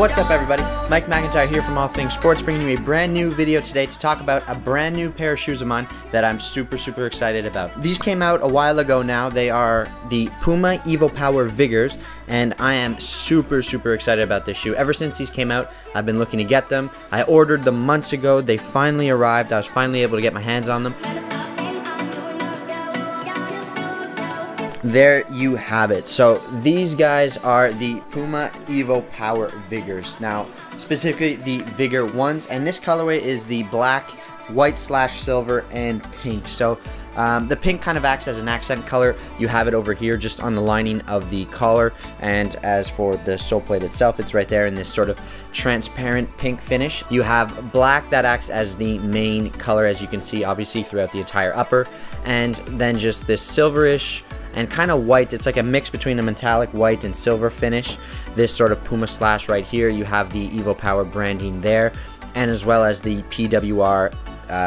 What's up everybody, Mike McIntyre here from All Things Sports, bringing you a brand new video today to talk about a brand new pair of shoes of mine that I'm super excited about. These came out a while ago now. They are the Puma evoPOWER Vigors, and I am super excited about this shoe. Ever since these came out, I've been looking to get them. I ordered them months ago. They finally arrived. I was finally able to get my hands on them. There you have it. So these guys are the Puma evoPOWER Vigors. Now, specifically the Vigor ones, and this colorway is the black, white/silver, and pink. So the pink kind of acts as an accent color. You have it over here just on the lining of the collar, and as for the sole plate itself, it's right there in this sort of transparent pink finish. You have black that acts as the main color, as you can see obviously throughout the entire upper, and then just this silverish and kind of white. It's like a mix between a metallic white and silver finish. This sort of Puma slash right here, you have the evoPOWER branding there, and as well as the PWR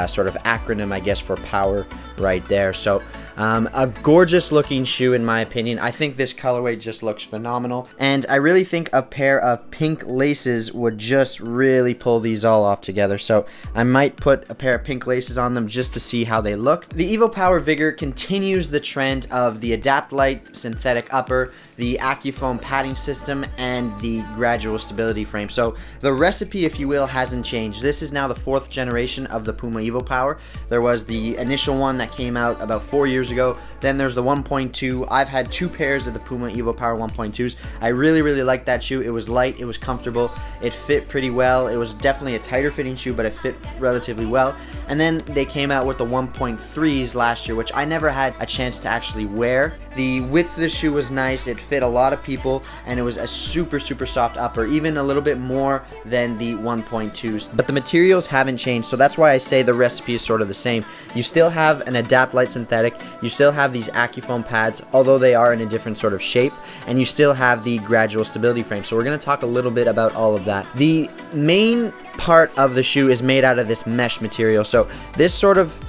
sort of acronym, I guess, for power right there. So a gorgeous looking shoe in my opinion. I think this colorway just looks phenomenal, and I really think a pair of pink laces would just really pull these all off together. So I might put a pair of pink laces on them just to see how they look. The evoPOWER Vigor continues the trend of the Adapt Light synthetic upper, the AccuFoam padding system, and the gradual stability frame. So the recipe, if you will, hasn't changed. This is now the 4th generation of the Puma evoPOWER. There was the initial one that came out about 4 years ago. Then there's the 1.2. I've had 2 pairs of the Puma evoPOWER 1.2s. I really liked that shoe. It was light, it was comfortable, it fit pretty well. It was definitely a tighter fitting shoe, but it fit relatively well. And then they came out with the 1.3s last year, which I never had a chance to actually wear. The width of the shoe was nice. It fit a lot of people, and it was a super soft upper, even a little bit more than the 1.2s. But the materials haven't changed, so that's why I say the recipe is sort of the same. You still have an Adapt Light synthetic, you still have these AccuFoam pads, although they are in a different sort of shape, and you still have the gradual stability frame. So we're going to talk a little bit about all of that. The main part of the shoe is made out of this mesh material. So this sort of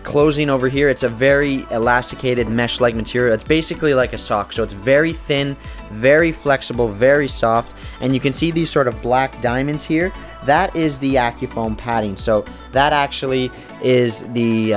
closing over here, it's a very elasticated mesh-like material. It's basically like a sock, so it's very thin, very flexible, very soft, and you can see these sort of black diamonds here. That is the AccuFoam padding. So that actually is the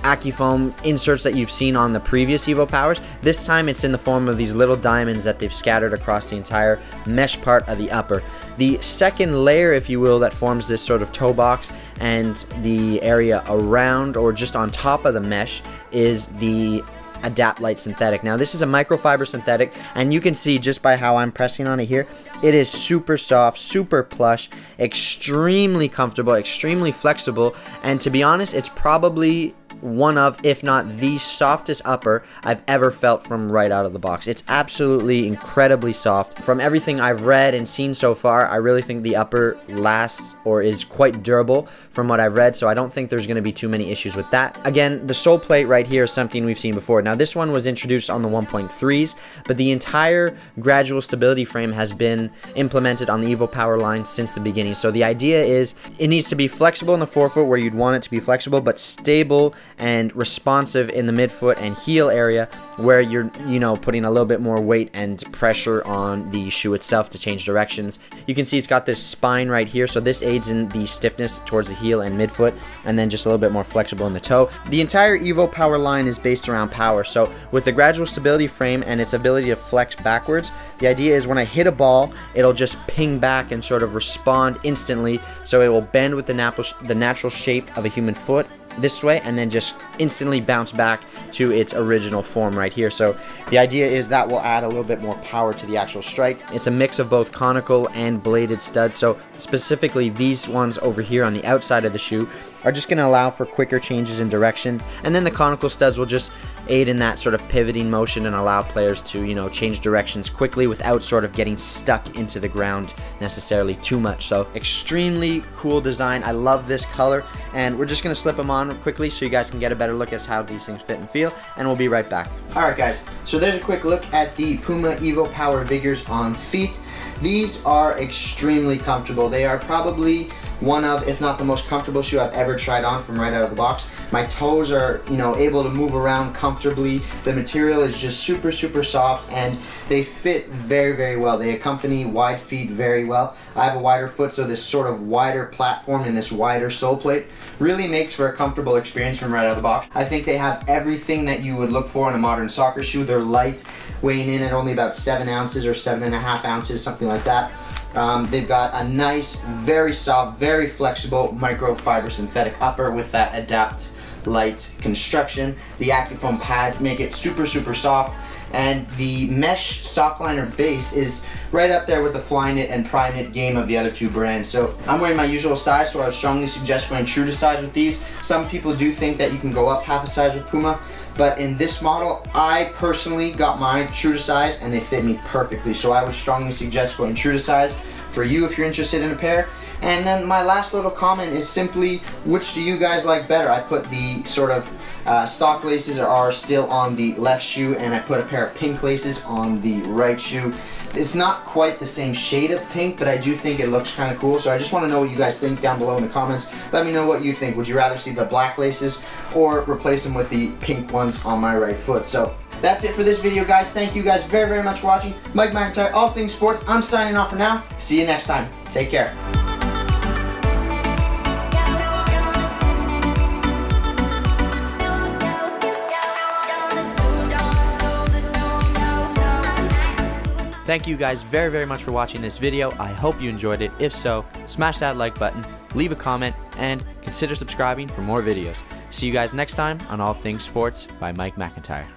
AccuFoam inserts that you've seen on the previous evoPOWERs. This time it's in the form of these little diamonds that they've scattered across the entire mesh part of the upper. The second layer, if you will, that forms this sort of toe box and the area around or just on top of the mesh is the Adapt Light synthetic. Now this is a microfiber synthetic, and you can see just by how I'm pressing on it here, it is super soft, super plush, extremely comfortable, extremely flexible, and to be honest, it's probably one of, if not the softest upper I've ever felt from right out of the box. It's absolutely incredibly soft. From everything I've read and seen so far, I really think the upper lasts or is quite durable from what I've read, so I don't think there's going to be too many issues with that. Again, the sole plate right here is something we've seen before. Now this one was introduced on the 1.3s, but the entire gradual stability frame has been implemented on the evoPOWER line since the beginning. So the idea is it needs to be flexible in the forefoot where you'd want it to be flexible, but stable and responsive in the midfoot and heel area where you're, putting a little bit more weight and pressure on the shoe itself to change directions. You can see it's got this spine right here, so this aids in the stiffness towards the heel and midfoot, and then just a little bit more flexible in the toe. The entire evoPOWER line is based around power, so with the gradual stability frame and its ability to flex backwards, the idea is when I hit a ball, it'll just ping back and sort of respond instantly, so it will bend with the natural shape of a human foot this way and then just instantly bounce back to its original form right here. So the idea is that will add a little bit more power to the actual strike. It's a mix of both conical and bladed studs, so specifically these ones over here on the outside of the shoe are just going to allow for quicker changes in direction, and then the conical studs will just aid in that sort of pivoting motion and allow players to, change directions quickly without sort of getting stuck into the ground necessarily too much. So extremely cool design. I love this color, and we're just going to slip them on quickly so you guys can get a better look at how these things fit and feel, and we'll be right back. Alright guys, so there's a quick look at the Puma evoPOWER Vigors on feet. These are extremely comfortable. They are probably one of, if not the most comfortable shoe I've ever tried on from right out of the box. My toes are, you know, able to move around comfortably. The material is just super, super soft, and they fit very, very well. They accompany wide feet very well. I have a wider foot, so this sort of wider platform and this wider sole plate really makes for a comfortable experience from right out of the box. I think they have everything that you would look for in a modern soccer shoe. They're light, weighing in at only about 7 ounces or 7.5 ounces, something like that. They've got a nice, very soft, very flexible microfiber synthetic upper with that Adapt Light construction. The Accufoam pads make it super, super soft, and the mesh sock liner base is right up there with the Flyknit and Primeknit game of the other two brands. So I'm wearing my usual size, so I would strongly suggest going true to size with these. Some people do think that you can go up half a size with Puma, but in this model, I personally got mine true to size and they fit me perfectly. So I would strongly suggest going true to size for you if you're interested in a pair. And then my last little comment is simply, which do you guys like better? I put the sort of stock laces are still on the left shoe, and I put a pair of pink laces on the right shoe. It's not quite the same shade of pink, but I do think it looks kind of cool. So I just want to know what you guys think down below in the comments. Let me know what you think. Would you rather see the black laces or replace them with the pink ones on my right foot? So that's it for this video, guys. Thank you guys very, very much for watching. Mike McIntyre, All Things Sports. I'm signing off for now. See you next time. Take care. Thank you guys very, very much for watching this video. I hope you enjoyed it. If so, smash that like button, leave a comment, and consider subscribing for more videos. See you guys next time on All Things Sports by Mike McIntyre.